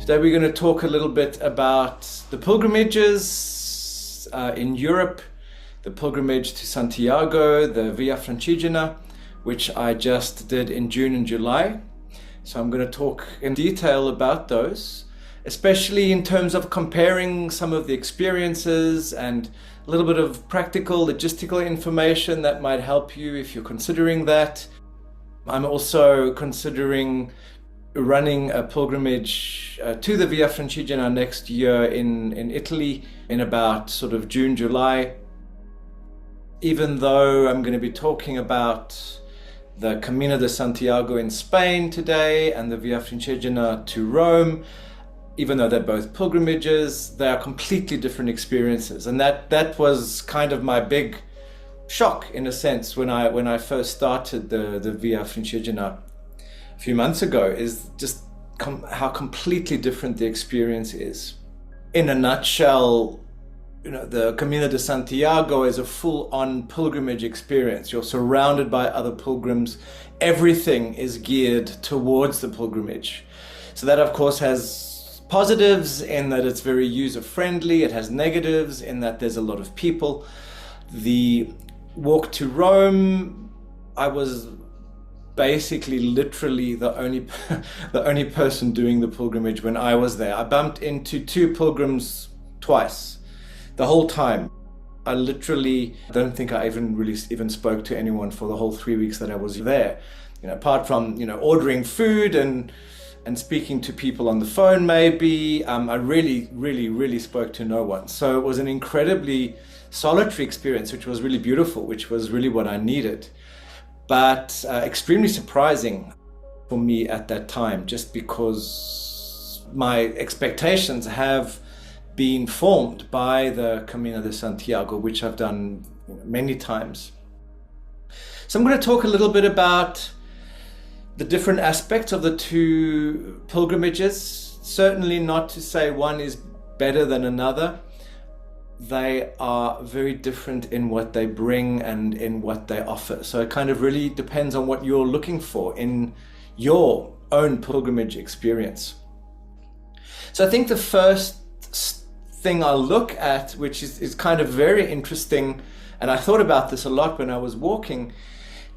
Today we're going to talk a little bit about the pilgrimages in Europe, the pilgrimage to Santiago, the Via Francigena, which I just did in June and July. So I'm going to talk in detail about those, especially in terms of comparing some of the experiences and a little bit of practical, logistical information that might help you if you're considering that. I'm also considering running a pilgrimage to the Via Francigena next year in Italy in about sort of June, July. Even though I'm going to be talking about the Camino de Santiago in Spain today and the Via Francigena to Rome, even though they're both pilgrimages, they are completely different experiences. And that was kind of my big shock, in a sense, when I first started the Via Francigena a few months ago, is just how completely different the experience is. In a nutshell, the Camino de Santiago is a full-on pilgrimage experience. You're surrounded by other pilgrims. Everything is geared towards the pilgrimage. So that, of course, has positives in that it's very user-friendly. It has negatives in that there's a lot of people. The walk to Rome, I was basically literally the only person doing the pilgrimage when I was there. I bumped into two pilgrims twice the whole time. I literally don't think I even spoke to anyone for the whole 3 weeks that I was there. Apart from ordering food and speaking to people on the phone, maybe, I really spoke to no one. So it was an incredibly solitary experience, which was really beautiful, which was really what I needed. But extremely surprising for me at that time, just because my expectations have been formed by the Camino de Santiago, which I've done many times. So I'm going to talk a little bit about the different aspects of the two pilgrimages. Certainly not to say one is better than another. They are very different in what they bring and in what they offer. So it kind of really depends on what you're looking for in your own pilgrimage experience. So I think the first thing I'll look at, which is kind of very interesting, and I thought about this a lot when I was walking,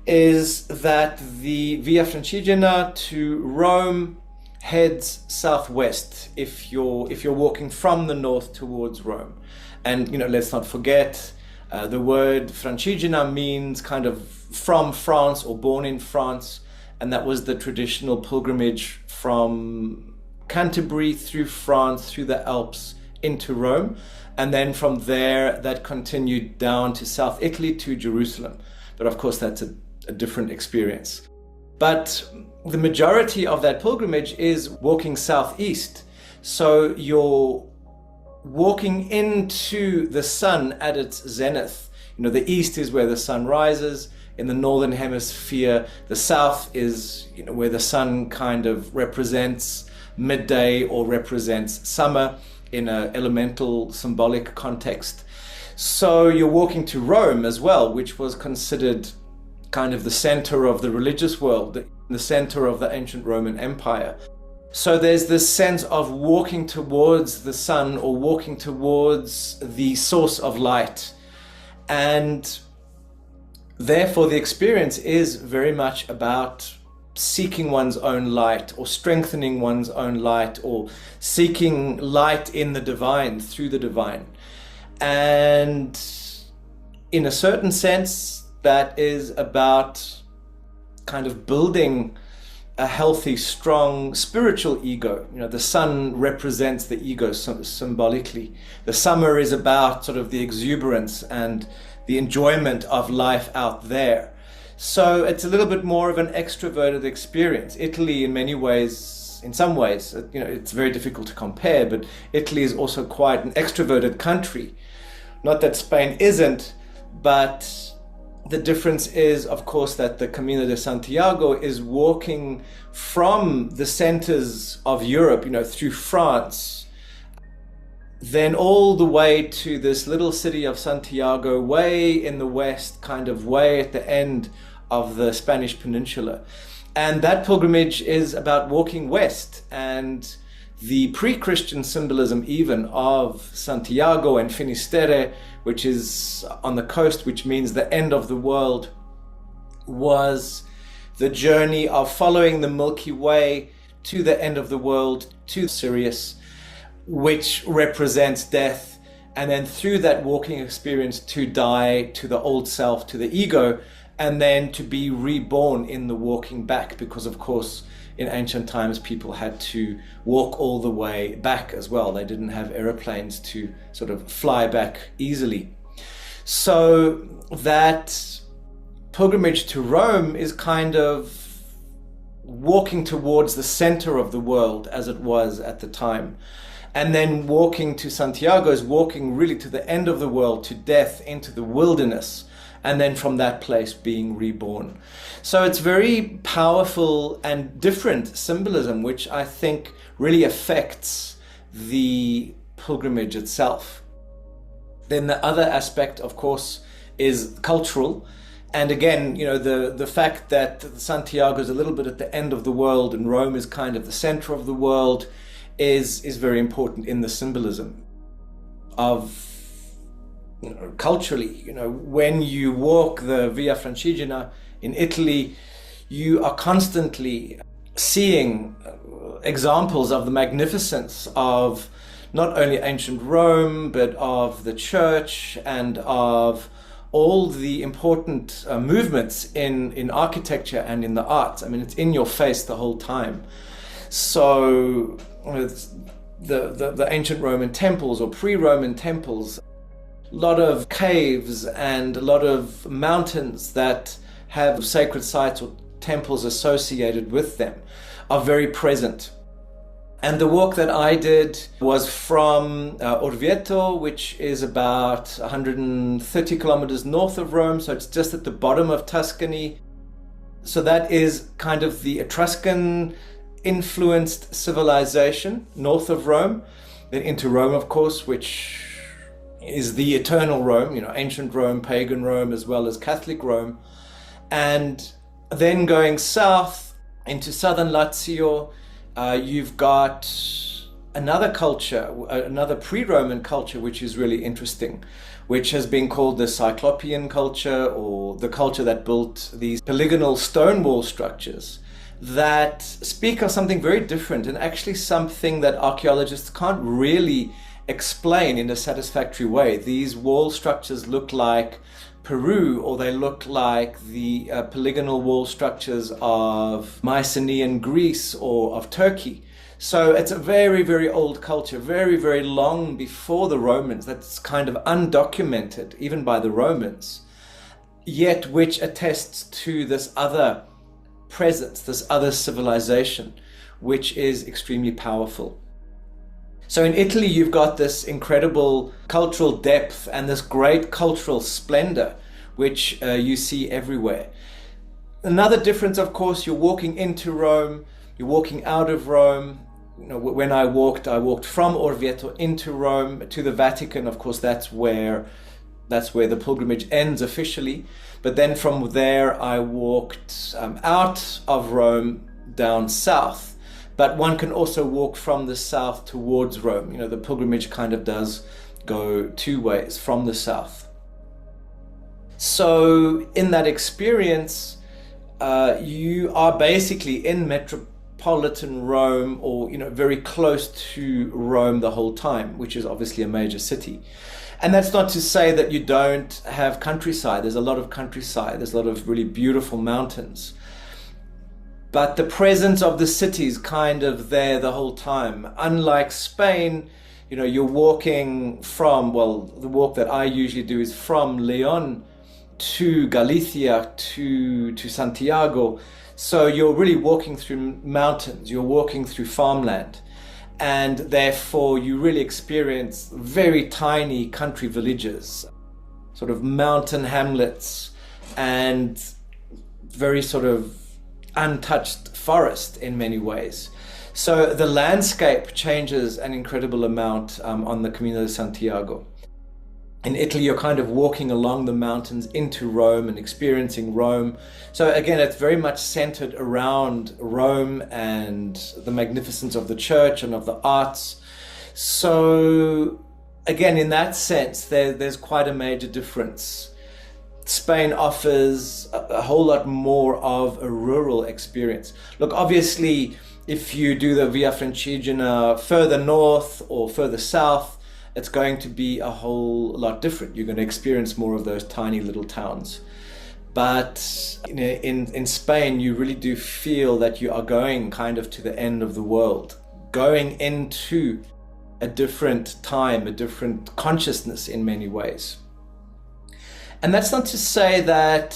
is that the Via Francigena to Rome heads southwest if you're walking from the north towards Rome. And let's not forget the word Francigena means kind of from France or born in France, and that was the traditional pilgrimage from Canterbury through France, through the Alps into Rome, and then from there that continued down to South Italy to Jerusalem. But of course that's a different experience. But the majority of that pilgrimage is walking southeast. So you're walking into the sun at its zenith. The east is where the sun rises. In the northern hemisphere, the south is where the sun kind of represents midday or represents summer in an elemental symbolic context. So you're walking to Rome as well, which was considered kind of the center of the religious world, the center of the ancient Roman Empire. So there's this sense of walking towards the sun or walking towards the source of light. And therefore the experience is very much about seeking one's own light or strengthening one's own light or seeking light in the divine, through the divine. And in a certain sense, that is about kind of building a healthy, strong spiritual ego. The sun represents the ego symbolically. The summer is about sort of the exuberance and the enjoyment of life out there. So it's a little bit more of an extroverted experience. Italy, in some ways, it's very difficult to compare, but Italy is also quite an extroverted country. Not that Spain isn't, but the difference is, of course, that the Camino de Santiago is walking from the centers of Europe, through France, then all the way to this little city of Santiago, way in the west, kind of way at the end of the Spanish peninsula. And that pilgrimage is about walking west and the pre-Christian symbolism even of Santiago and Finisterre, which is on the coast, which means the end of the world, was the journey of following the Milky Way to the end of the world, to Sirius, which represents death, and then through that walking experience to die to the old self, to the ego, and then to be reborn in the walking back, because of course in ancient times people had to walk all the way back as well. They didn't have aeroplanes to sort of fly back easily. So that pilgrimage to Rome is kind of walking towards the center of the world as it was at the time. And then walking to Santiago is walking really to the end of the world, to death, into the wilderness, and then from that place being reborn. So it's very powerful and different symbolism, which I think really affects the pilgrimage itself. Then the other aspect, of course, is cultural. And again, you know, the fact that Santiago is a little bit at the end of the world and Rome is kind of the center of the world is very important in the symbolism of, you know, culturally. You know, when you walk the Via Francigena in Italy, you are constantly seeing examples of the magnificence of not only ancient Rome, but of the church and of all the important movements in architecture and in the arts. I mean, it's in your face the whole time. So the ancient Roman temples or pre-Roman temples, a lot of caves and a lot of mountains that have sacred sites or temples associated with them are very present. And the walk that I did was from Orvieto, which is about 130 kilometers north of Rome, so it's just at the bottom of Tuscany. So that is kind of the Etruscan influenced civilization north of Rome. Then into Rome, of course, which is the eternal Rome, you know, ancient Rome, pagan Rome, as well as Catholic Rome. And then going south into southern Lazio, you've got another culture, another pre-Roman culture, which is really interesting, which has been called the Cyclopean culture, or the culture that built these polygonal stone wall structures that speak of something very different, and actually something that archaeologists can't really explain in a satisfactory way. These wall structures look like Peru, or they look like the polygonal wall structures of Mycenaean Greece or of Turkey. So it's a very, very old culture, very, very long before the Romans, that's kind of undocumented even by the Romans, yet which attests to this other presence, this other civilization, which is extremely powerful. So in Italy, you've got this incredible cultural depth and this great cultural splendor, which you see everywhere. Another difference, of course, you're walking into Rome, you're walking out of Rome. You know, when I walked from Orvieto into Rome to the Vatican. Of course, that's where the pilgrimage ends officially. But then from there, I walked out of Rome down south. But one can also walk from the south towards Rome. You know, the pilgrimage kind of does go two ways from the south. So in that experience, you are basically in metropolitan Rome, or, you know, very close to Rome the whole time, which is obviously a major city. And that's not to say that you don't have countryside. There's a lot of countryside. There's a lot of really beautiful mountains. But the presence of the city is kind of there the whole time. Unlike Spain, you know, you're walking from, well, the walk that I usually do is from Leon to Galicia to Santiago. So you're really walking through mountains, you're walking through farmland. And therefore you really experience very tiny country villages, sort of mountain hamlets, and very sort of untouched forest in many ways. So the landscape changes an incredible amount on the Camino de Santiago. In Italy, you're kind of walking along the mountains into Rome and experiencing Rome. So again, it's very much centered around Rome and the magnificence of the church and of the arts. So again, in that sense, there's quite a major difference. Spain offers a whole lot more of a rural experience. Look, obviously, if you do the Via Francigena further north or further south, it's going to be a whole lot different. You're going to experience more of those tiny little towns. But in Spain, you really do feel that you are going kind of to the end of the world, going into a different time, a different consciousness in many ways. And that's not to say that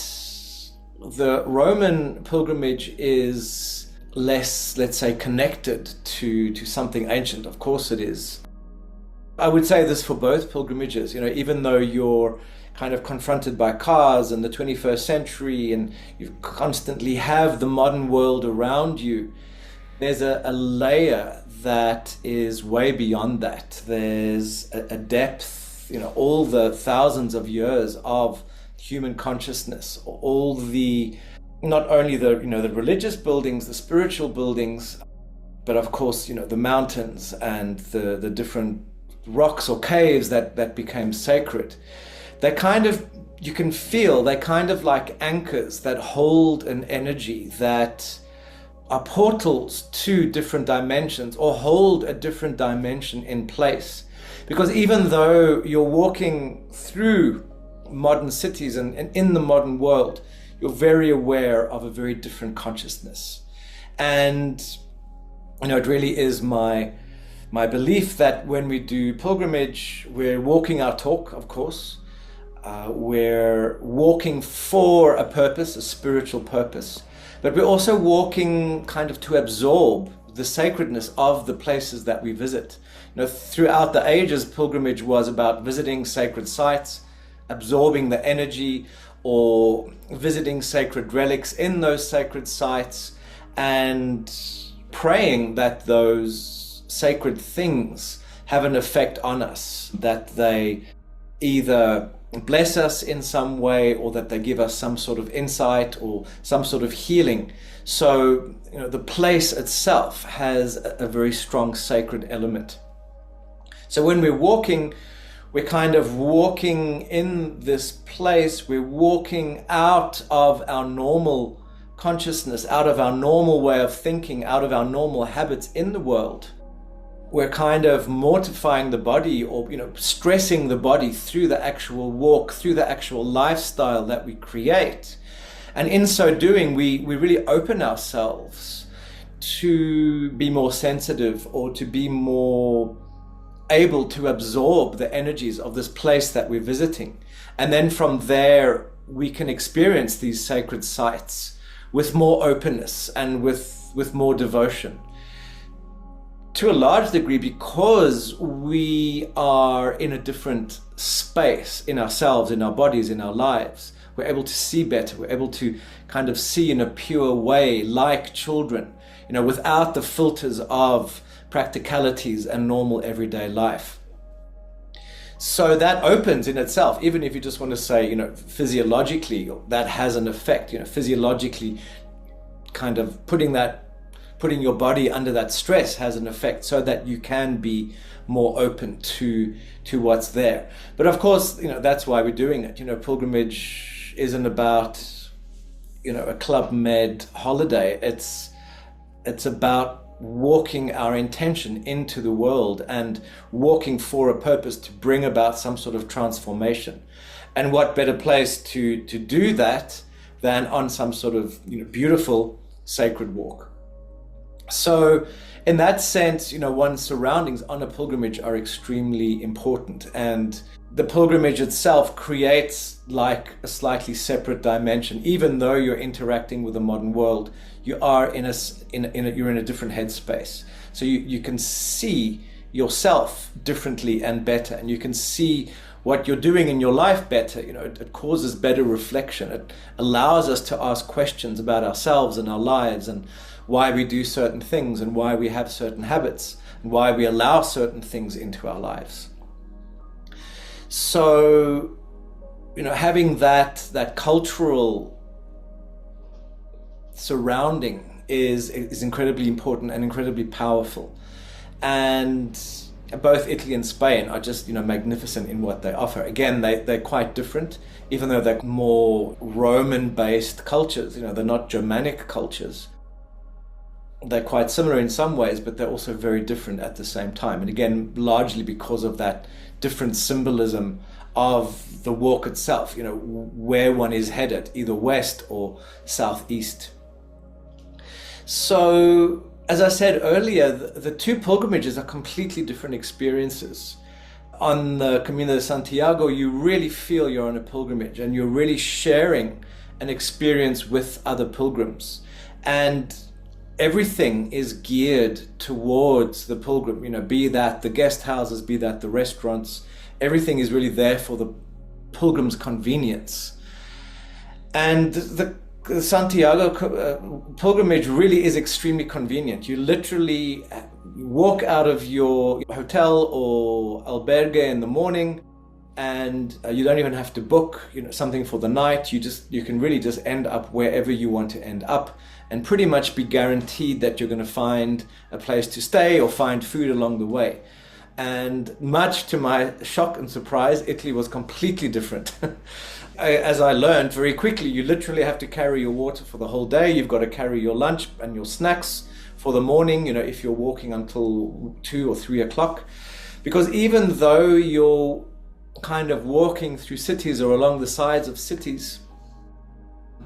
the Roman pilgrimage is less, let's say, connected to something ancient. Of course it is. I would say this for both pilgrimages, even though you're kind of confronted by cars and the 21st century and you constantly have the modern world around you, there's a layer that is way beyond that. There's a depth, all the thousands of years of human consciousness, all the, not only the religious buildings, the spiritual buildings, but of course, the mountains and the different rocks or caves that became sacred. They kind of, you can feel, they kind of like anchors that hold an energy, that are portals to different dimensions or hold a different dimension in place. Because even though you're walking through modern cities and in the modern world, you're very aware of a very different consciousness. And it really is my belief that when we do pilgrimage, we're walking our talk, of course. We're walking for a purpose, a spiritual purpose, but we're also walking kind of to absorb the sacredness of the places that we visit. Throughout the ages, pilgrimage was about visiting sacred sites, absorbing the energy, or visiting sacred relics in those sacred sites, and praying that those sacred things have an effect on us, that they either bless us in some way or that they give us some sort of insight or some sort of healing. So, the place itself has a very strong sacred element. So when we're walking, we're kind of walking in this place, we're walking out of our normal consciousness, out of our normal way of thinking, out of our normal habits in the world. We're kind of mortifying the body or, stressing the body through the actual walk, through the actual lifestyle that we create. And in so doing, we really open ourselves to be more sensitive or to be more able to absorb the energies of this place that we're visiting. And then from there, we can experience these sacred sites with more openness and with more devotion. To a large degree, because we are in a different space in ourselves, in our bodies, in our lives, we're able to see better. We're able to kind of see in a pure way, like children, without the filters of practicalities and normal everyday life. So that opens in itself, even if you just want to say, physiologically, that has an effect, physiologically kind of putting your body under that stress has an effect so that you can be more open to what's there. But of course, that's why we're doing it. Pilgrimage isn't about, a Club Med holiday. It's about walking our intention into the world and walking for a purpose to bring about some sort of transformation. And what better place to do that than on some sort of beautiful sacred walk. So in that sense, one's surroundings on a pilgrimage are extremely important, and the pilgrimage itself creates like a slightly separate dimension. Even though you're interacting with the modern world, you are you're in a different headspace. So you can see yourself differently and better, and you can see what you're doing in your life better. It causes better reflection. It allows us to ask questions about ourselves and our lives and why we do certain things and why we have certain habits and why we allow certain things into our lives. So, having that cultural surrounding is incredibly important and incredibly powerful. And both Italy and Spain are just, magnificent in what they offer. Again, they're quite different, even though they're more Roman-based cultures. They're not Germanic cultures. They're quite similar in some ways, but they're also very different at the same time. And again, largely because of that different symbolism of the walk itself, where one is headed, either west or southeast. So, as I said earlier, the two pilgrimages are completely different experiences. On the Camino de Santiago, you really feel you're on a pilgrimage and you're really sharing an experience with other pilgrims. And everything is geared towards the pilgrim, be that the guest houses, be that the restaurants. Everything is really there for the pilgrim's convenience. And the Santiago pilgrimage really is extremely convenient. You literally walk out of your hotel or albergue in the morning, and you don't even have to book something for the night. You can really just end up wherever you want to end up, and pretty much be guaranteed that you're going to find a place to stay or find food along the way. And much to my shock and surprise, Italy was completely different. As I learned very quickly, you literally have to carry your water for the whole day. You've got to carry your lunch and your snacks for the morning, if you're walking until 2 or 3 o'clock. Because even though you're kind of walking through cities or along the sides of cities,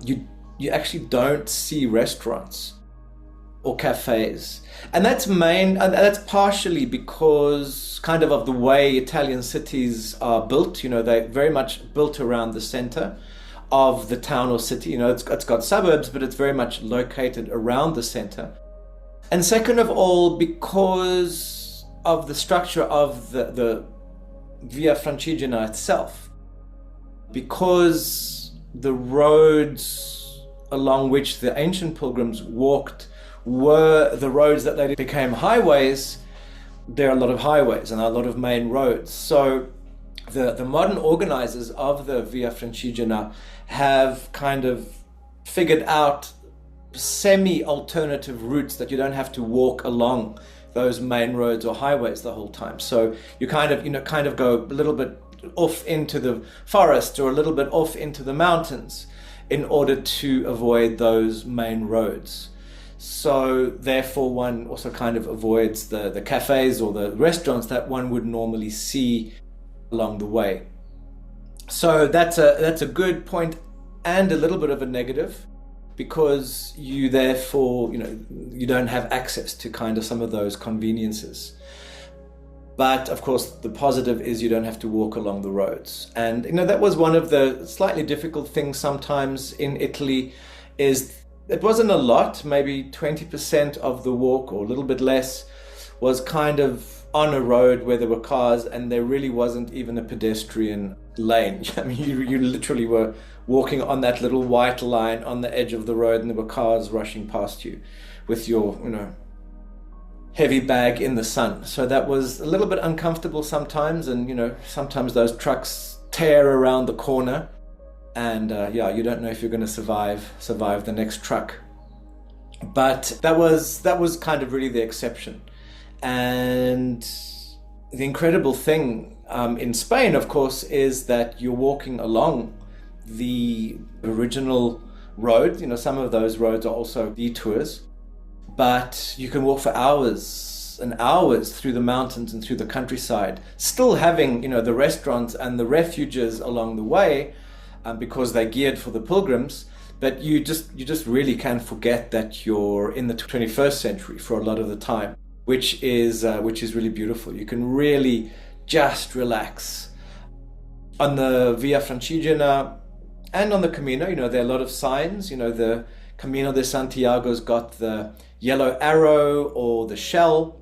you actually don't see restaurants or cafes. And that's partially because kind of the way Italian cities are built. They're very much built around the center of the town or city. It's got suburbs, but it's very much located around the center. And second of all, because of the structure of the Via Francigena itself, because the roads along which the ancient pilgrims walked were the roads that later became highways. There are a lot of highways and a lot of main roads. So the modern organizers of the Via Francigena have kind of figured out semi-alternative routes that you don't have to walk along those main roads or highways the whole time. So you kind of go a little bit off into the forest or a little bit off into the mountains in order to avoid those main roads. So therefore one also kind of avoids the cafes or the restaurants that one would normally see along the way. So that's a good point and a little bit of a negative, because you therefore, you don't have access to kind of some of those conveniences. But of course, the positive is you don't have to walk along the roads. And that was one of the slightly difficult things sometimes in Italy, is it wasn't a lot, maybe 20% of the walk or a little bit less was kind of on a road where there were cars, and there really wasn't even a pedestrian lane. I mean, you literally were walking on that little white line on the edge of the road, and there were cars rushing past you with your, heavy bag in the sun. So that was a little bit uncomfortable sometimes, and sometimes those trucks tear around the corner, and you don't know if you're going to survive the next truck. But that was kind of really the exception. And the incredible thing in Spain, of course, is that you're walking along the original road. Some of those roads are also detours, but you can walk for hours and hours through the mountains and through the countryside, still having the restaurants and the refuges along the way, because they're geared for the pilgrims. But you just really can forget that you're in the 21st century for a lot of the time, which is really beautiful. You can really just relax. On the Via Francigena and on the Camino, there are a lot of signs. The Camino de Santiago's got the yellow arrow or the shell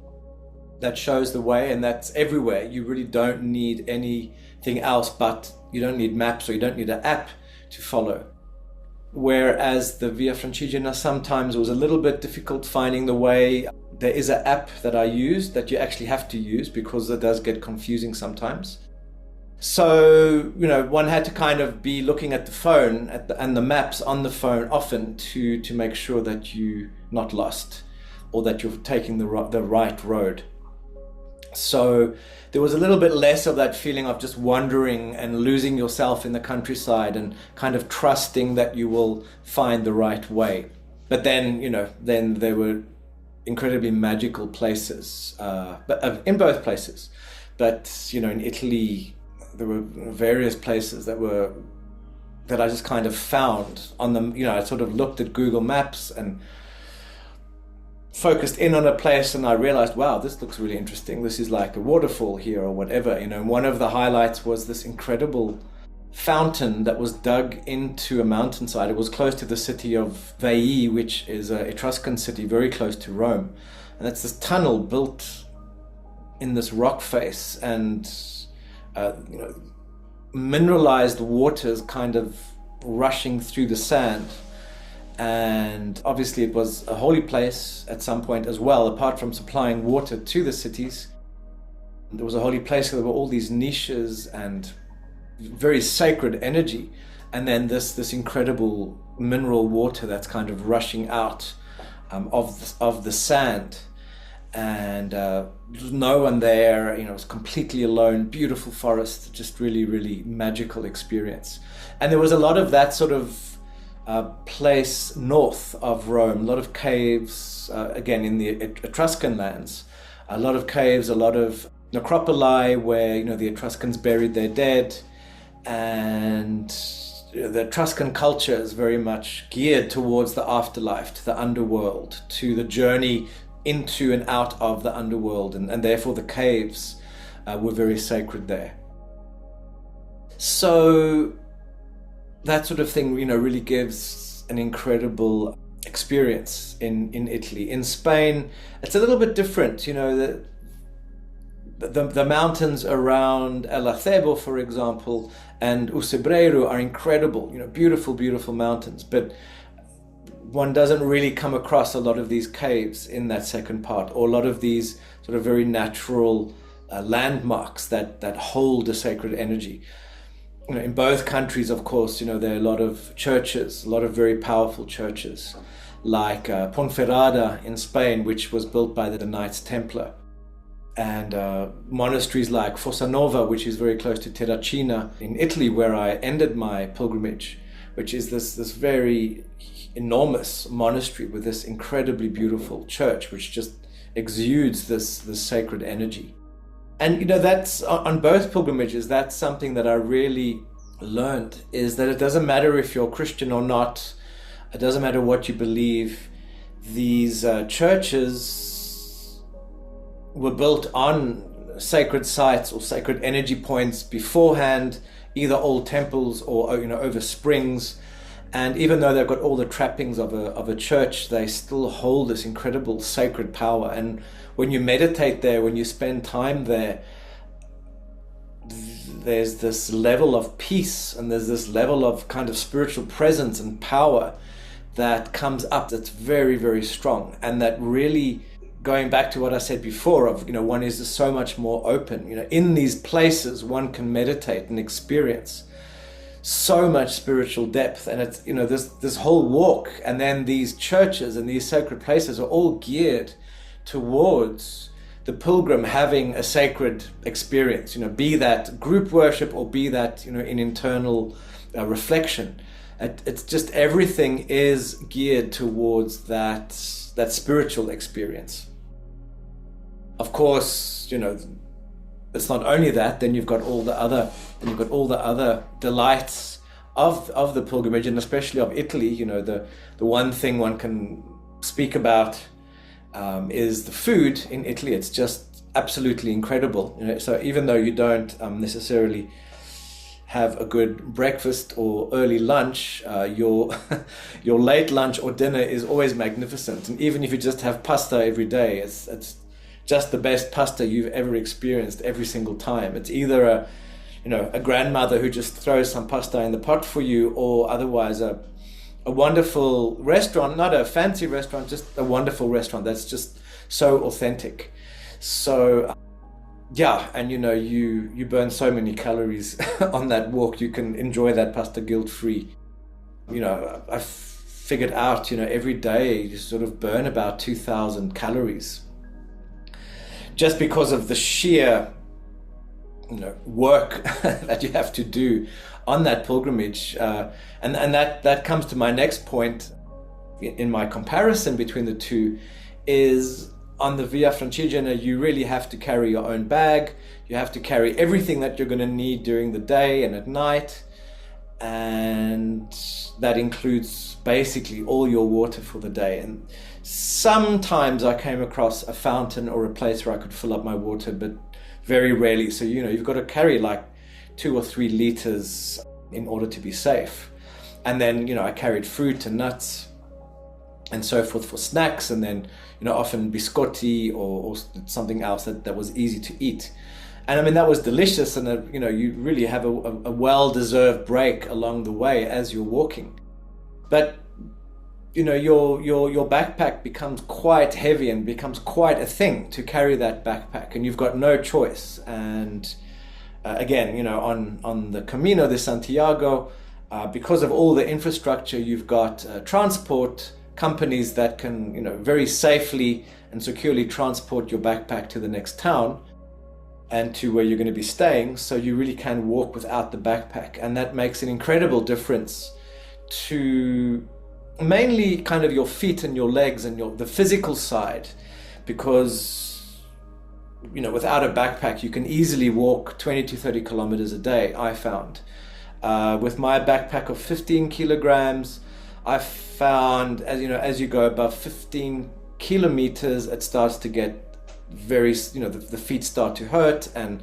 that shows the way, and that's everywhere. You really don't need anything else, but you don't need maps or you don't need an app to follow. Whereas the Via Francigena sometimes was a little bit difficult finding the way. There is an app that I use that you actually have to use because it does get confusing sometimes. So, one had to kind of be looking at the phone and the maps on the phone often to make sure that you're not lost or that you're taking the right road. So there was a little bit less of that feeling of just wandering and losing yourself in the countryside and kind of trusting that you will find the right way. But then, then there were incredibly magical places, but in both places. But, in Italy, there were various places that I just kind of found on them. I sort of looked at Google Maps and focused in on a place, and I realized, wow, this looks really interesting. This is like a waterfall here or whatever. One of the highlights was this incredible fountain that was dug into a mountainside. It was close to the city of Veii, which is an Etruscan city very close to Rome. And it's this tunnel built in this rock face, and mineralized waters kind of rushing through the sand. And obviously it was a holy place at some point as well, apart from supplying water to the cities. There was a holy place, there were all these niches and very sacred energy. And then this incredible mineral water that's kind of rushing out of the sand. And there was no one there, it was completely alone, beautiful forest, just really, really magical experience. And there was a lot of that sort of place north of Rome, a lot of caves, again in the Etruscan lands, a lot of caves, a lot of necropoli where, the Etruscans buried their dead. And the Etruscan culture is very much geared towards the afterlife, to the underworld, to the journey into and out of the underworld, and therefore the caves were very sacred there. So that sort of thing, really gives an incredible experience in Italy. In Spain, it's a little bit different. The mountains around El Acebo, for example, and Usebreiro are incredible. Beautiful, beautiful mountains, but one doesn't really come across a lot of these caves in that second part, or a lot of these sort of very natural landmarks that hold a sacred energy. In both countries, of course, there are a lot of churches, a lot of very powerful churches, like Ponferrada in Spain, which was built by the Knights Templar, and monasteries like Fossa Nova, which is very close to Terracina in Italy, where I ended my pilgrimage, which is this very enormous monastery with this incredibly beautiful church, which just exudes this sacred energy. And that's on both pilgrimages, that's something that I really learned, is that it doesn't matter if you're Christian or not, it doesn't matter what you believe. These churches were built on sacred sites or sacred energy points beforehand, either old temples or over springs. And even though they've got all the trappings of a church, they still hold this incredible sacred power. And when you meditate there, when you spend time there, there's this level of peace and there's this level of kind of spiritual presence and power that comes up that's very, very strong. And that really, going back to what I said before of, one is just so much more open. In these places, one can meditate and experience so much spiritual depth, and it's this whole walk, and then these churches and these sacred places are all geared towards the pilgrim having a sacred experience, be that group worship or be that in internal reflection. It's just everything is geared towards that spiritual experience. Of course, it's not only that, then you've got all the other delights of the pilgrimage, and especially of Italy. The one thing one can speak about is the food in Italy. It's just absolutely incredible. So even though you don't necessarily have a good breakfast or early lunch, your late lunch or dinner is always magnificent. And even if you just have pasta every day, it's just the best pasta you've ever experienced every single time. It's either a grandmother who just throws some pasta in the pot for you, or otherwise a wonderful restaurant, not a fancy restaurant, just a wonderful restaurant that's just so authentic. So yeah, and you burn so many calories on that walk. You can enjoy that pasta guilt free. I've figured out, every day you sort of burn about 2,000 calories just because of the sheer work that you have to do on that pilgrimage, and that comes to my next point in my comparison between the two. Is on the Via Francigena, you really have to carry your own bag. You have to carry everything that you're going to need during the day and at night, and that includes basically all your water for the day. And sometimes I came across a fountain or a place where I could fill up my water, but very rarely. So you've got to carry like 2 or 3 liters in order to be safe. And then I carried fruit and nuts and so forth for snacks, and then often biscotti or something else that was easy to eat. And I mean, that was delicious, and you really have a well-deserved break along the way as you're walking. But your backpack becomes quite heavy and becomes quite a thing to carry that backpack, and you've got no choice. And again, on the Camino de Santiago, because of all the infrastructure, you've got transport companies that can very safely and securely transport your backpack to the next town and to where you're going to be staying, so you really can walk without the backpack. And that makes an incredible difference to mainly kind of your feet and your legs and the physical side, because without a backpack you can easily walk 20 to 30 kilometers a day. I found with my backpack of 15 kilograms, I found as you go above 15 kilometers, it starts to get very, the feet start to hurt, and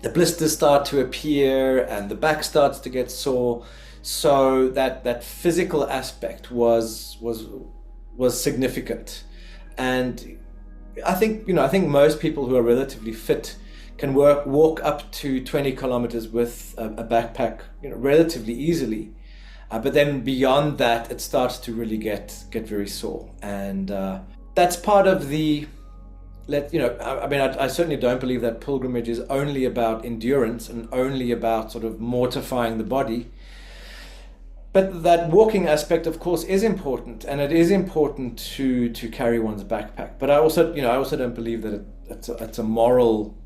the blisters start to appear, and the back starts to get sore. So that physical aspect was significant. And I think most people who are relatively fit can walk up to 20 kilometers with a backpack relatively easily. But then beyond that, it starts to really get very sore. And that's part of the, I certainly don't believe that pilgrimage is only about endurance and only about sort of mortifying the body. But that walking aspect, of course, is important, and it is important to carry one's backpack. But I also don't believe that it's a moral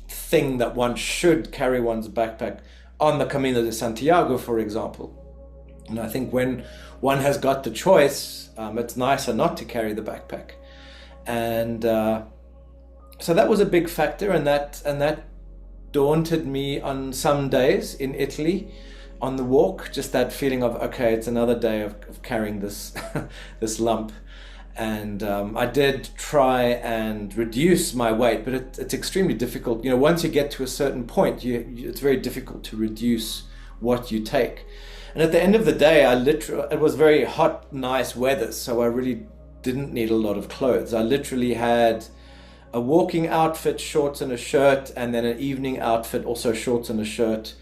thing that one should carry one's backpack on the Camino de Santiago, for example. And I think when one has got the choice, it's nicer not to carry the backpack. And so that was a big factor, and that daunted me on some days in Italy on the walk. Just that feeling of, okay, it's another day of carrying this this lump. And I did try and reduce my weight, but it's extremely difficult. Once you get to a certain point, it's very difficult to reduce what you take. And at the end of the day, it was very hot, nice weather, so I really didn't need a lot of clothes. I literally had a walking outfit, shorts and a shirt, and then an evening outfit, also shorts and a shirt.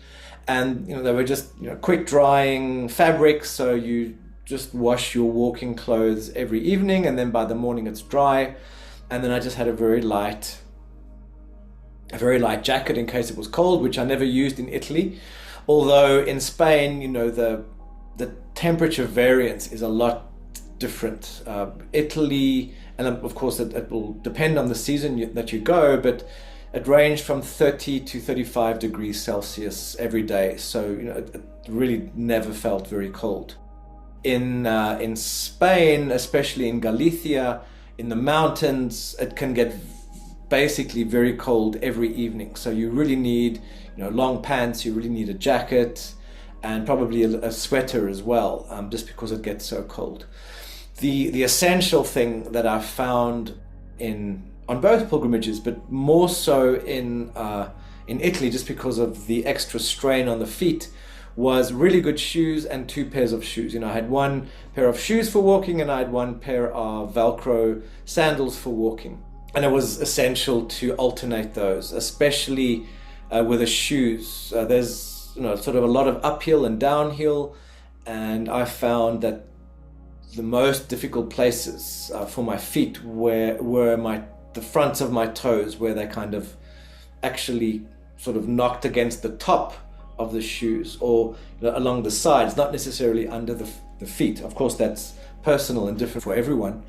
And they were just quick drying fabrics, so you just wash your walking clothes every evening, and then by the morning it's dry. And then I just had a very light jacket in case it was cold, which I never used in Italy. Although in Spain, the temperature variance is a lot different. Italy, and of course it will depend on the season that you go, but it ranged from 30 to 35 degrees Celsius every day. So it really never felt very cold. In Spain, especially in Galicia, in the mountains, it can get basically very cold every evening. So you really need long pants, you really need a jacket, and probably a sweater as well, just because it gets so cold. The essential thing that I found on both pilgrimages, but more so in Italy, just because of the extra strain on the feet, was really good shoes and 2 pairs of shoes. I had 1 pair of shoes for walking, and I had 1 pair of Velcro sandals for walking. And it was essential to alternate those, especially with the shoes. There's sort of a lot of uphill and downhill, and I found that the most difficult places for my feet were the fronts of my toes, where they kind of actually sort of knocked against the top of the shoes, or along the sides, not necessarily under the feet. Of course, that's personal and different for everyone,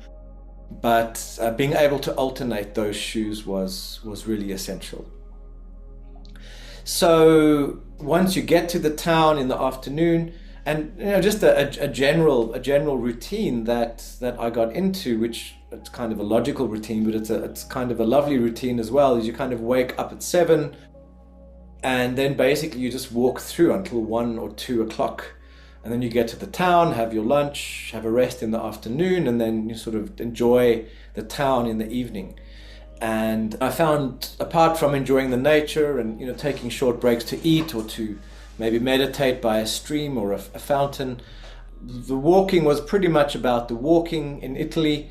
but being able to alternate those shoes was really essential. So once you get to the town in the afternoon, and just a general routine that I got into, which it's kind of a logical routine, but it's kind of a lovely routine as well, is you kind of wake up at 7, and then basically you just walk through until 1 or 2 o'clock, and then you get to the town, have your lunch, have a rest in the afternoon, and then you sort of enjoy the town in the evening. And I found, apart from enjoying the nature and taking short breaks to eat or to maybe meditate by a stream or a fountain, the walking was pretty much about the walking in Italy.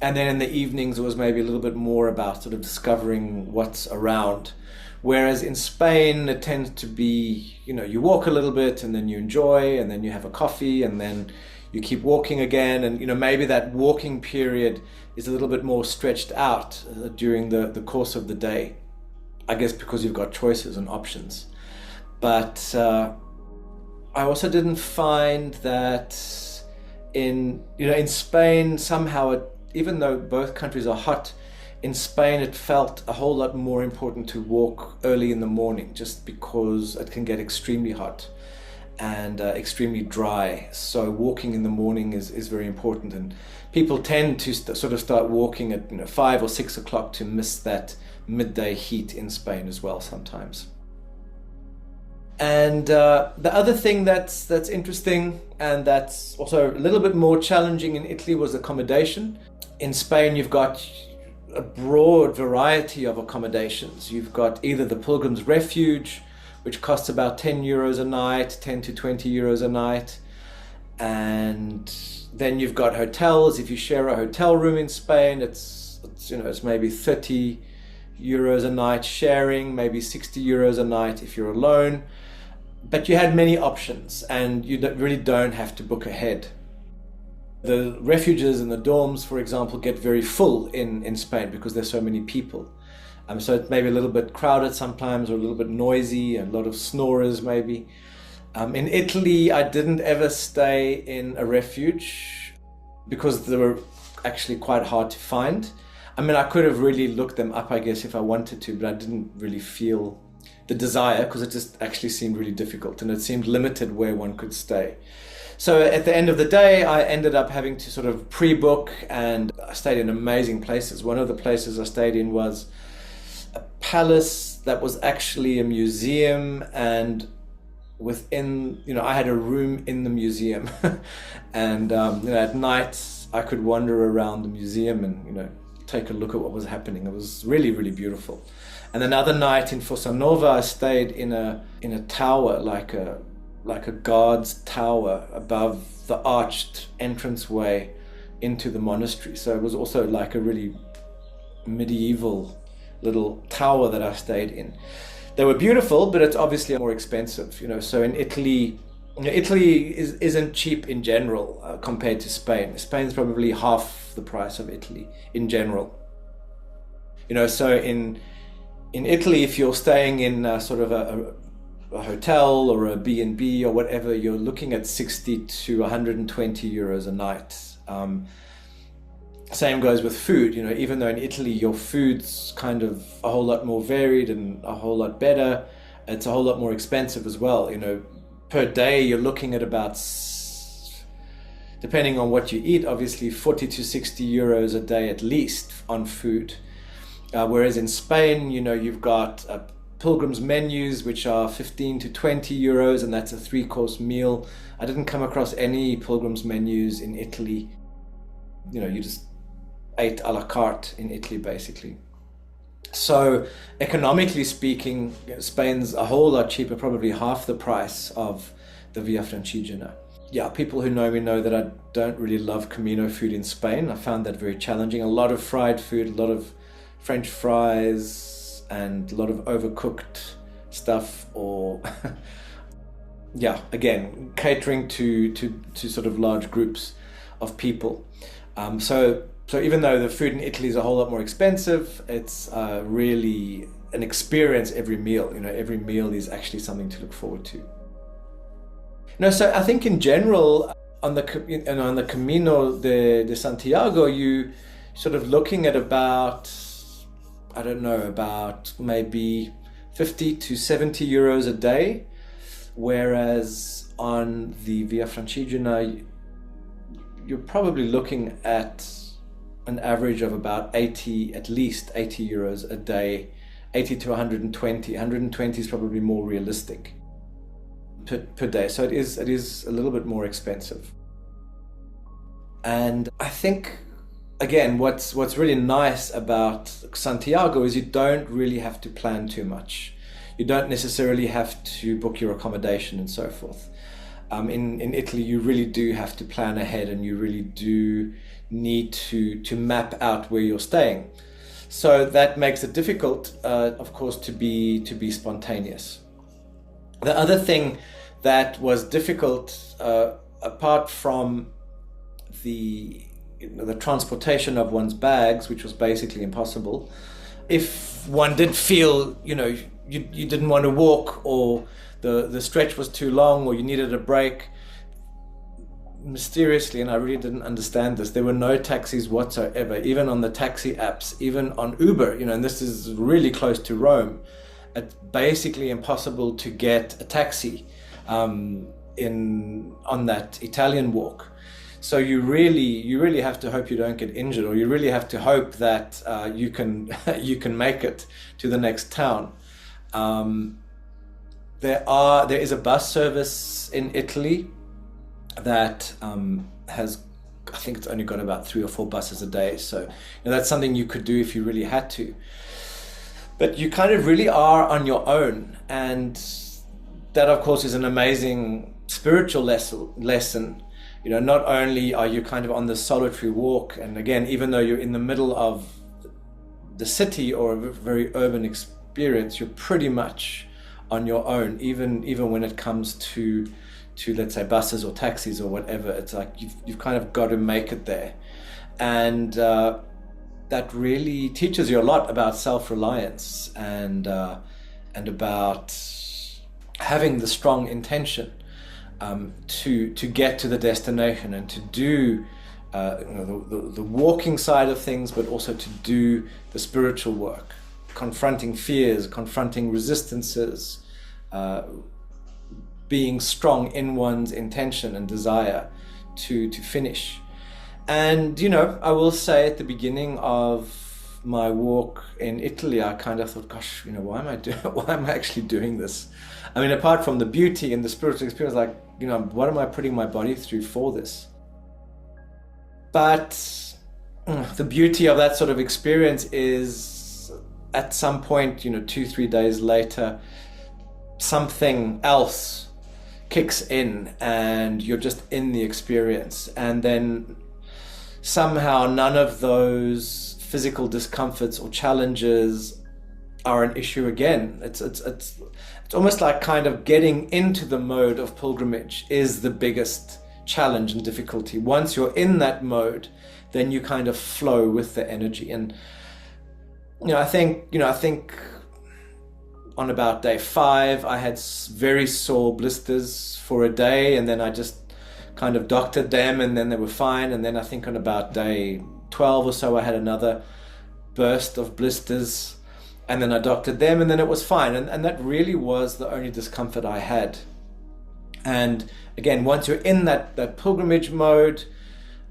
And then in the evenings it was maybe a little bit more about sort of discovering what's around. Whereas in Spain it tends to be, you walk a little bit and then you enjoy, and then you have a coffee, and then you keep walking again, and maybe that walking period is a little bit more stretched out during the course of the day, I guess because you've got choices and options. But I also didn't find that in Spain somehow, even though both countries are hot, in Spain it felt a whole lot more important to walk early in the morning, just because it can get extremely hot and extremely dry. So walking in the morning is very important, and people tend to sort of start walking at 5 or 6 o'clock to miss that midday heat in Spain as well sometimes. And the other thing that's interesting, and that's also a little bit more challenging in Italy, was accommodation. In Spain you've got a broad variety of accommodations. You've got either the Pilgrim's Refuge, which costs about 10 euros a night, 10 to 20 euros a night. And then you've got hotels. If you share a hotel room in Spain, it's maybe 30 euros a night sharing, maybe 60 euros a night if you're alone. But you had many options, and you really don't have to book ahead. The refuges and the dorms, for example, get very full in Spain because there's so many people. So it may be a little bit crowded sometimes, or a little bit noisy, and a lot of snorers maybe. In Italy, I didn't ever stay in a refuge because they were actually quite hard to find. I could have really looked them up, I guess, if I wanted to, but I didn't really feel the desire, because it just actually seemed really difficult, and it seemed limited where one could stay. So at the end of the day, I ended up having to sort of pre-book, and I stayed in amazing places. One of the places I stayed in was a palace that was actually a museum, and within, I had a room in the museum. And at night I could wander around the museum and take a look at what was happening. It was really, really beautiful. And another night in Fossa Nova, I stayed in a tower, like a guard's tower above the arched entranceway into the monastery. So it was also like a really medieval little tower that I stayed in. They were beautiful, but it's obviously more expensive. So in Italy, Italy isn't cheap in general compared to Spain. Spain's probably half the price of Italy in general. So in Italy, if you're staying in sort of a hotel or a B&B or whatever, you're looking at 60 to 120 euros a night. Same goes with food. Even though in Italy your food's kind of a whole lot more varied and a whole lot better, it's a whole lot more expensive as well. Per day you're looking at about, depending on what you eat, obviously 40 to 60 euros a day at least on food. Whereas in Spain, you've got pilgrim's menus, which are 15 to 20 euros, and that's a 3-course meal. I didn't come across any pilgrim's menus in Italy. You just ate a la carte in Italy, basically. So economically speaking, Spain's a whole lot cheaper, probably half the price of the Via Francigena. Yeah, people who know me know that I don't really love Camino food in Spain. I found that very challenging. A lot of fried food, a lot of French fries, and a lot of overcooked stuff, or again, catering to sort of large groups of people. So So even though the food in Italy is a whole lot more expensive, it's really an experience every meal. Every meal is actually something to look forward to. So I think in general, on the Camino de Santiago, you sort of looking at about maybe 50 to 70 euros a day, whereas on the Via Francigena, you're probably looking at an average of about at least 80 euros a day, 80 to 120. 120 is probably more realistic per day. So it is a little bit more expensive. And I think, again, what's really nice about Santiago is you don't really have to plan too much. You don't necessarily have to book your accommodation and so forth. In Italy, you really do have to plan ahead, and you really do need to map out where you're staying. So that makes it difficult, of course, to be spontaneous. The other thing that was difficult, apart from the transportation of one's bags, which was basically impossible, if one did feel you didn't want to walk, or the stretch was too long, or you needed a break, mysteriously, and I really didn't understand this, there were no taxis whatsoever, even on the taxi apps, even on Uber, and this is really close to Rome. It's basically impossible to get a taxi on that Italian walk. So you really have to hope you don't get injured, or you really have to hope that you can make it to the next town. There is a bus service in Italy that has, I think it's only got about 3 or 4 buses a day. So that's something you could do if you really had to. But you kind of really are on your own, and that, of course, is an amazing spiritual lesson. Not only are you kind of on this solitary walk, and again, even though you're in the middle of the city or a very urban experience, you're pretty much on your own, even when it comes to let's say buses or taxis or whatever. It's like you've kind of got to make it there, and that really teaches you a lot about self-reliance and about having the strong intention to get to the destination, and to do the walking side of things, but also to do the spiritual work, confronting fears, confronting resistances, being strong in one's intention and desire to finish. And I will say, at the beginning of my walk in Italy, I kind of thought, gosh, why am I actually doing this? I mean, apart from the beauty and the spiritual experience, what am I putting my body through for this? But the beauty of that sort of experience is, at some point, 2-3 days later, something else kicks in, and you're just in the experience. And then somehow none of those physical discomforts or challenges are an issue again. It's almost like kind of getting into the mode of pilgrimage is the biggest challenge and difficulty. Once you're in that mode, then you kind of flow with the energy. And I think on about day 5, I had very sore blisters for a day, and then I just kind of doctored them, and then they were fine. And then I think on about day 12 or so, I had another burst of blisters, and then I doctored them, and then it was fine. And that really was the only discomfort I had. And again, once you're in that pilgrimage mode,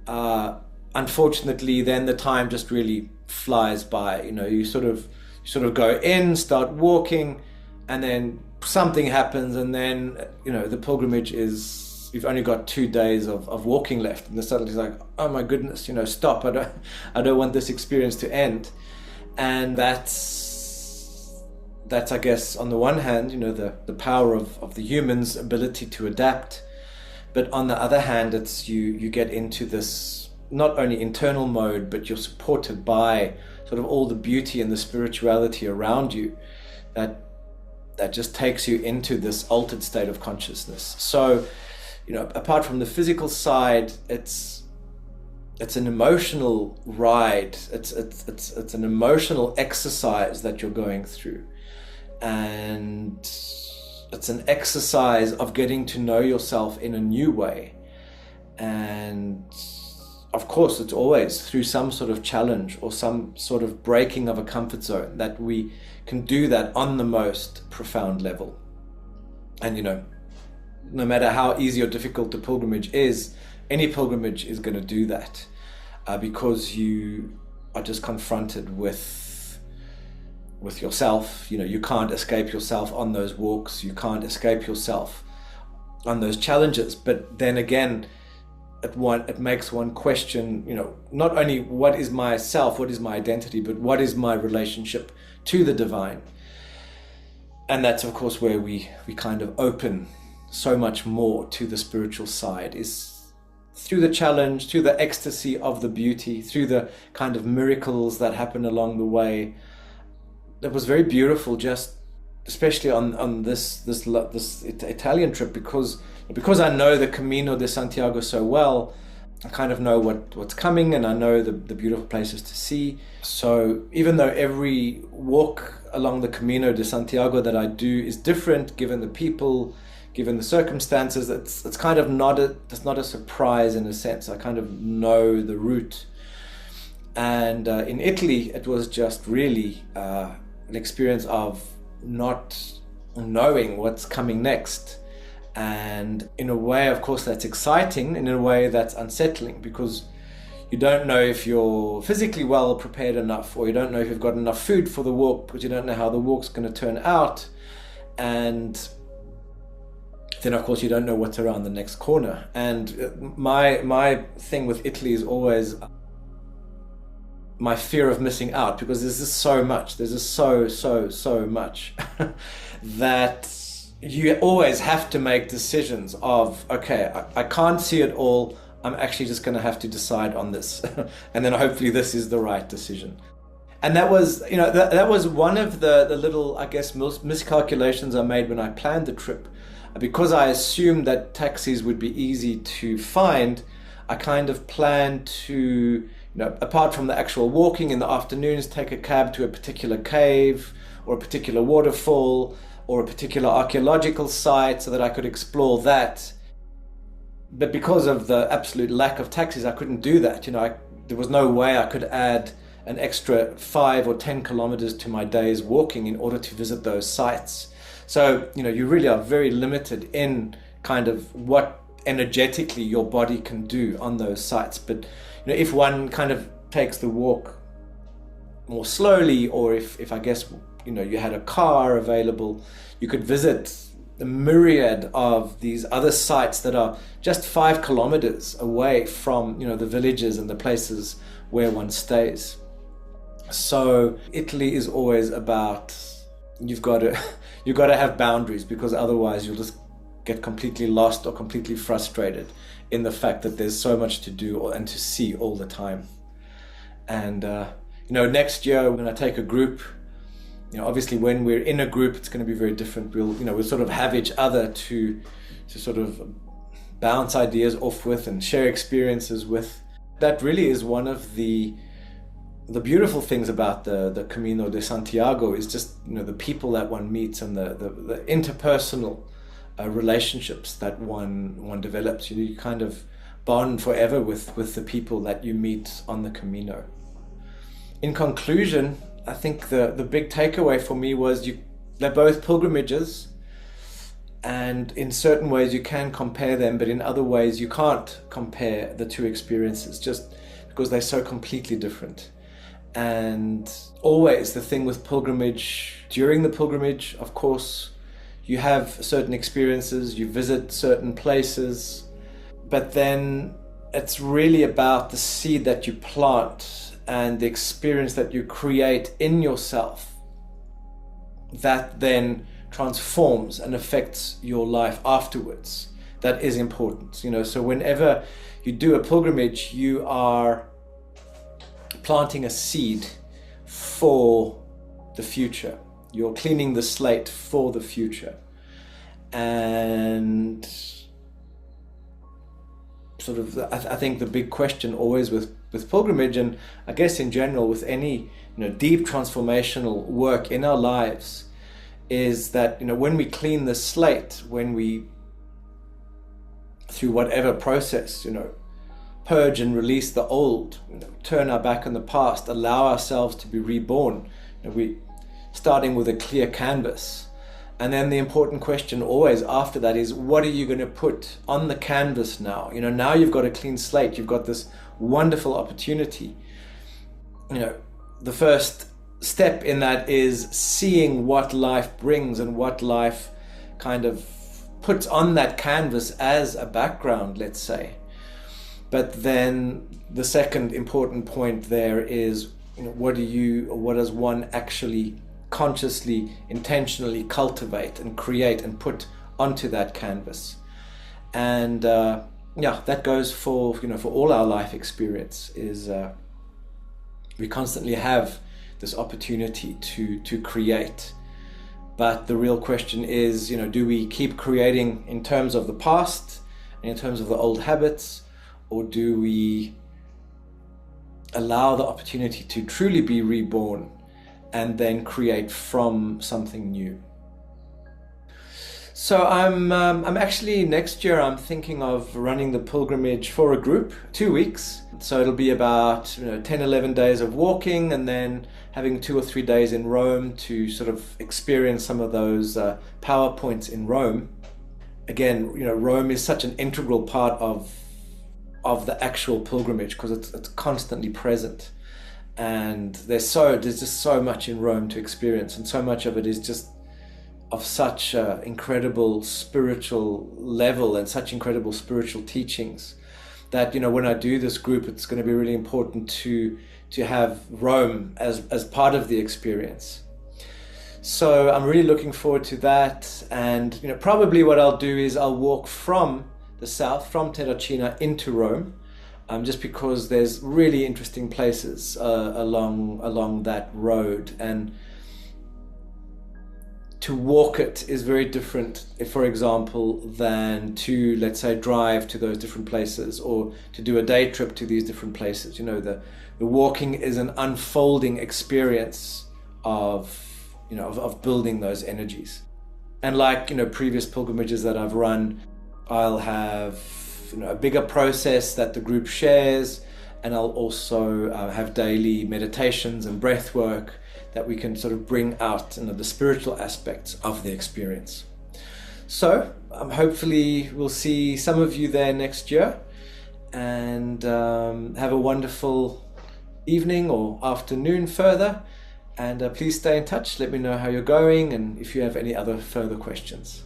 unfortunately, then the time just really flies by. You sort of go in, start walking, and then something happens, and then the pilgrimage is, you've only got 2 days of walking left, and then suddenly it's like, oh my goodness, stop! I don't want this experience to end. And that's I guess, on the one hand, the power of the human's ability to adapt, but on the other hand, it's you get into this not only internal mode, but you're supported by sort of all the beauty and the spirituality around you that just takes you into this altered state of consciousness. So, apart from the physical side, it's it's an emotional ride. It's an emotional exercise that you're going through, and it's an exercise of getting to know yourself in a new way. And of course, it's always through some sort of challenge or some sort of breaking of a comfort zone that we can do that on the most profound level. And no matter how easy or difficult the pilgrimage is, any pilgrimage is going to do that, because you are just confronted with yourself. You can't escape yourself on those walks. You can't escape yourself on those challenges. But then again, it makes one question, not only what is my self, what is my identity, but what is my relationship to the divine. And that's of course where we kind of open so much more to the spiritual side, is through the challenge, through the ecstasy of the beauty, through the kind of miracles that happen along the way. It was very beautiful, just especially on this Italian trip, because I know the Camino de Santiago so well. I kind of know what's coming, and I know the beautiful places to see. So even though every walk along the Camino de Santiago that I do is different, given the people, given the circumstances, it's kind of it's not a surprise in a sense. I kind of know the route. And in Italy, it was just really an experience of not knowing what's coming next. And in a way, of course, that's exciting. In a way, that's unsettling, because you don't know if you're physically well prepared enough, or you don't know if you've got enough food for the walk, because you don't know how the walk's going to turn out. And then, of course, you don't know what's around the next corner. And my thing with Italy is always my fear of missing out, because there's just so much. There's just so much that you always have to make decisions of, okay, I can't see it all. I'm actually just going to have to decide on this. And then hopefully this is the right decision. And that was, that was one of the little, I guess, miscalculations I made when I planned the trip. Because I assumed that taxis would be easy to find, I kind of planned to, apart from the actual walking in the afternoons, take a cab to a particular cave or a particular waterfall or a particular archaeological site so that I could explore that. But because of the absolute lack of taxis, I couldn't do that. There was no way I could add an extra 5 or 10 kilometers to my day's walking in order to visit those sites. So, you really are very limited in kind of what energetically your body can do on those sites. But, if one kind of takes the walk more slowly, or if I guess, you had a car available, you could visit a myriad of these other sites that are just 5 kilometers away from, the villages and the places where one stays. So Italy is always about, you've got to have boundaries, because otherwise you'll just get completely lost or completely frustrated in the fact that there's so much to do and to see all the time. And next year when I take a group, obviously when we're in a group it's going to be very different. We'll sort of have each other to sort of bounce ideas off with and share experiences with. That really is one of the beautiful things about the Camino de Santiago, is just the people that one meets and the interpersonal relationships that one develops. You kind of bond forever with the people that you meet on the Camino. In conclusion, I think the big takeaway for me was they're both pilgrimages, and in certain ways you can compare them, but in other ways you can't compare the two experiences, just because they're so completely different. And always the thing with pilgrimage, during the pilgrimage, of course, you have certain experiences, you visit certain places, but then it's really about the seed that you plant and the experience that you create in yourself that then transforms and affects your life afterwards. That is important. So whenever you do a pilgrimage, you are planting a seed for the future. You're cleaning the slate for the future. And sort of, I think the big question always with pilgrimage, and I guess in general with any deep transformational work in our lives, is that when we clean the slate, when we, through whatever process, purge and release the old, turn our back on the past, allow ourselves to be reborn, we starting with a clear canvas. And then the important question always after that is, what are you going to put on the canvas now? Now you've got a clean slate, you've got this wonderful opportunity. The first step in that is seeing what life brings and what life kind of puts on that canvas as a background, let's say. But then the second important point there is, what does one actually consciously, intentionally cultivate and create and put onto that canvas? And that goes for for all our life experience. Is we constantly have this opportunity to create, but the real question is, do we keep creating in terms of the past and in terms of the old habits, or do we allow the opportunity to truly be reborn and then create from something new? So I'm actually, next year I'm thinking of running the pilgrimage for a group, 2 weeks. So it'll be about 10-11 days of walking, and then having 2 or 3 days in Rome to sort of experience some of those power points in Rome. Again, Rome is such an integral part of the actual pilgrimage, because it's constantly present. And there's just so much in Rome to experience, and so much of it is just of such incredible spiritual level and such incredible spiritual teachings, that when I do this group, it's going to be really important to have Rome as part of the experience. So I'm really looking forward to that. And probably what I'll do is I'll walk from the south, from Terracina into Rome, just because there's really interesting places along that road, and to walk it is very different, for example, than to, let's say, drive to those different places, or to do a day trip to these different places. The walking is an unfolding experience of building those energies. And like previous pilgrimages that I've run, I'll have a bigger process that the group shares, and I'll also have daily meditations and breath work that we can sort of bring out the spiritual aspects of the experience. So hopefully we'll see some of you there next year, and have a wonderful evening or afternoon further, and please stay in touch. Let me know how you're going, and if you have any other further questions.